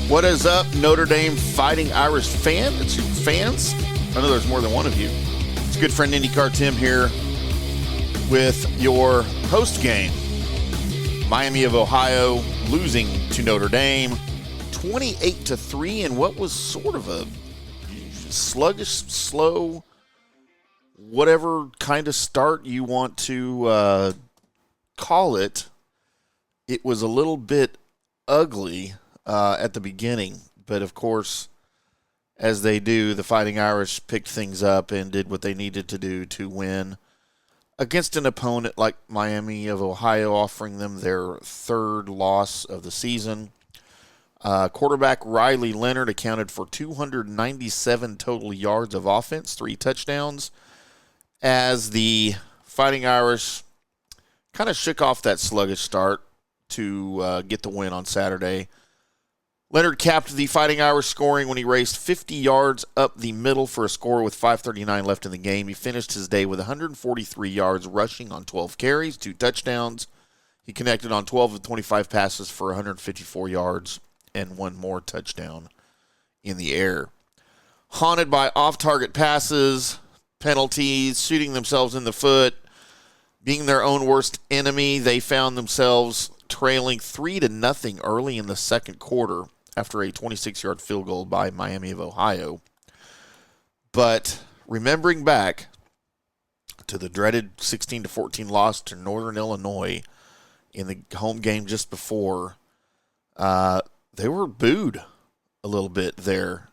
What is up, Notre Dame Fighting Irish fans? I know there's more than one of you. It's good friend IndyCar Timm here with your post game. Miami of Ohio losing to Notre Dame 28-3 in what was sort of a sluggish, slow, whatever kind of start you want to call it. It was a little bit ugly at the beginning, but of course, as they do, the Fighting Irish picked things up and did what they needed to do to win against an opponent like Miami of Ohio, offering them their third loss of the season. Quarterback Riley Leonard accounted for 297 total yards of offense, 3 touchdowns, as the Fighting Irish kind of shook off that sluggish start to get the win on Saturday. Leonard capped the Fighting Irish scoring when he raced 50 yards up the middle for a score with 5:39 left in the game. He finished his day with 143 yards rushing on 12 carries, 2 touchdowns. He connected on 12 of 25 passes for 154 yards and 1 more touchdown in the air. Haunted by off-target passes, penalties, shooting themselves in the foot, being their own worst enemy, they found themselves trailing 3-0 early in the second quarter after a 26-yard field goal by Miami of Ohio. But remembering back to the dreaded 16-14 loss to Northern Illinois in the home game just before, they were booed a little bit there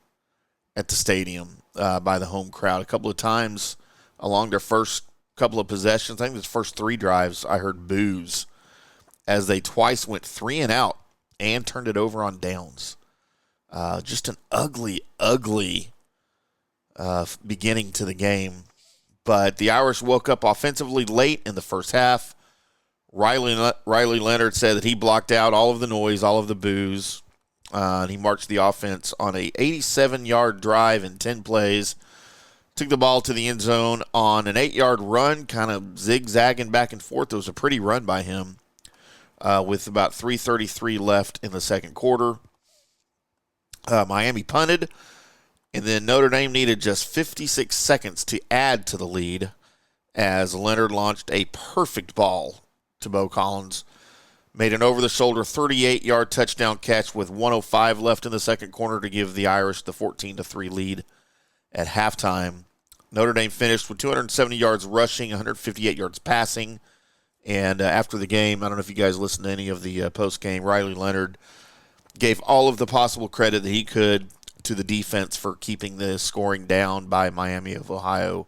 at the stadium by the home crowd. A couple of times along their first couple of possessions, I think the first 3 drives, I heard boos as they twice went 3 and out and turned it over on downs. Just an ugly beginning to the game. But the Irish woke up offensively late in the first half. Riley Leonard said that he blocked out all of the noise, all of the boos, and he marched the offense on a 87-yard drive in 10 plays. Took the ball to the end zone on an 8-yard run, kind of zigzagging back and forth. It was a pretty run by him. With about 3:33 left in the second quarter. Miami punted, and then Notre Dame needed just 56 seconds to add to the lead as Leonard launched a perfect ball to Bo Collins. Made an over-the-shoulder 38-yard touchdown catch with 1:05 left in the second quarter to give the Irish the 14-3 lead at halftime. Notre Dame finished with 270 yards rushing, 158 yards passing. And after the game, I don't know if you guys listened to any of the post-game, Riley Leonard gave all of the possible credit that he could to the defense for keeping the scoring down by Miami of Ohio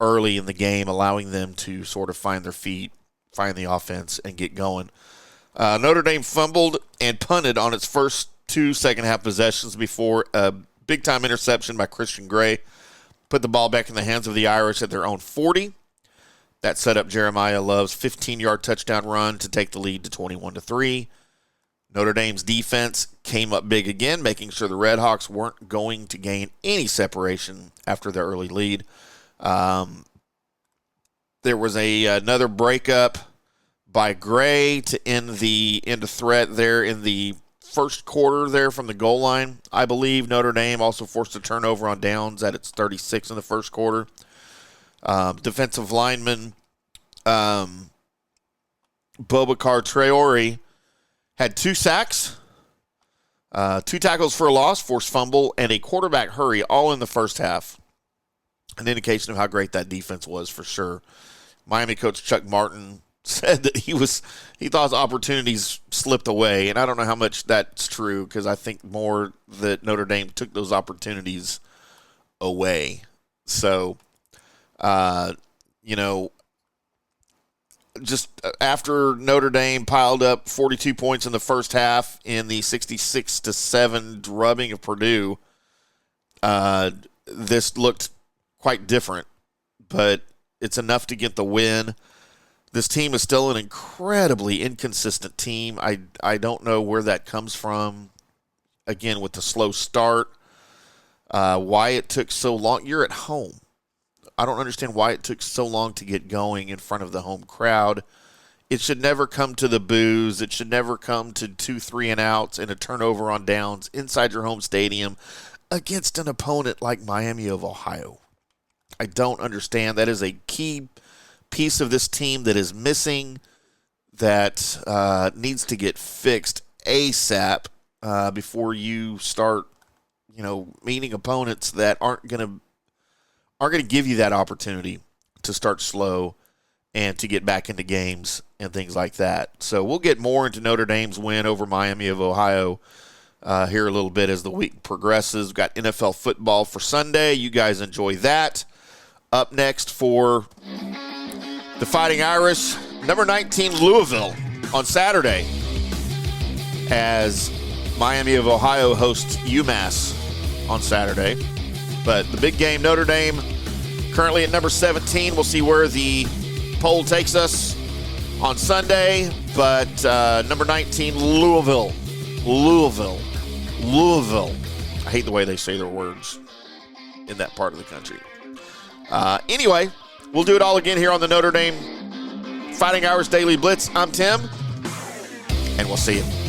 early in the game, allowing them to sort of find their feet, find the offense, and get going. Notre Dame fumbled and punted on its first 2 second-half possessions before a big-time interception by Christian Gray put the ball back in the hands of the Irish at their own 40. That set up Jeremiah Love's 15-yard touchdown run to take the lead to 21-3. Notre Dame's defense came up big again, making sure the Redhawks weren't going to gain any separation after their early lead. There was another breakup by Gray to end the threat there in the first quarter there from the goal line. I believe Notre Dame also forced a turnover on downs at its 36 in the first quarter. Defensive lineman Bobakar Traore had 2 sacks, 2 tackles for a loss, forced fumble, and a quarterback hurry all in the first half. An indication of how great that defense was for sure. Miami coach Chuck Martin said that he thought his opportunities slipped away, and I don't know how much that's true because I think more that Notre Dame took those opportunities away. So, just after Notre Dame piled up 42 points in the first half in the 66-7 drubbing of Purdue, this looked quite different, but it's enough to get the win. This team is still an incredibly inconsistent team. I don't know where that comes from. Again, with the slow start, why it took so long. You're at home. I don't understand why it took so long to get going in front of the home crowd. It should never come to the boos. It should never come to 2 3 and outs and a turnover on downs inside your home stadium against an opponent like Miami of Ohio. I don't understand. That is a key piece of this team that is missing, that needs to get fixed ASAP before you start, meeting opponents that aren't going to give you that opportunity to start slow and to get back into games and things like that. So we'll get more into Notre Dame's win over Miami of Ohio here a little bit as the week progresses. We've got NFL football for Sunday. You guys enjoy that. Up next for the Fighting Irish, number 19 Louisville on Saturday as Miami of Ohio hosts UMass on Saturday. But the big game, Notre Dame, currently at number 17. We'll see where the poll takes us on Sunday. But number 19, Louisville. I hate the way they say their words in that part of the country. Anyway, we'll do it all again here on the Notre Dame Fighting Irish Daily Blitz. I'm Tim, and we'll see you.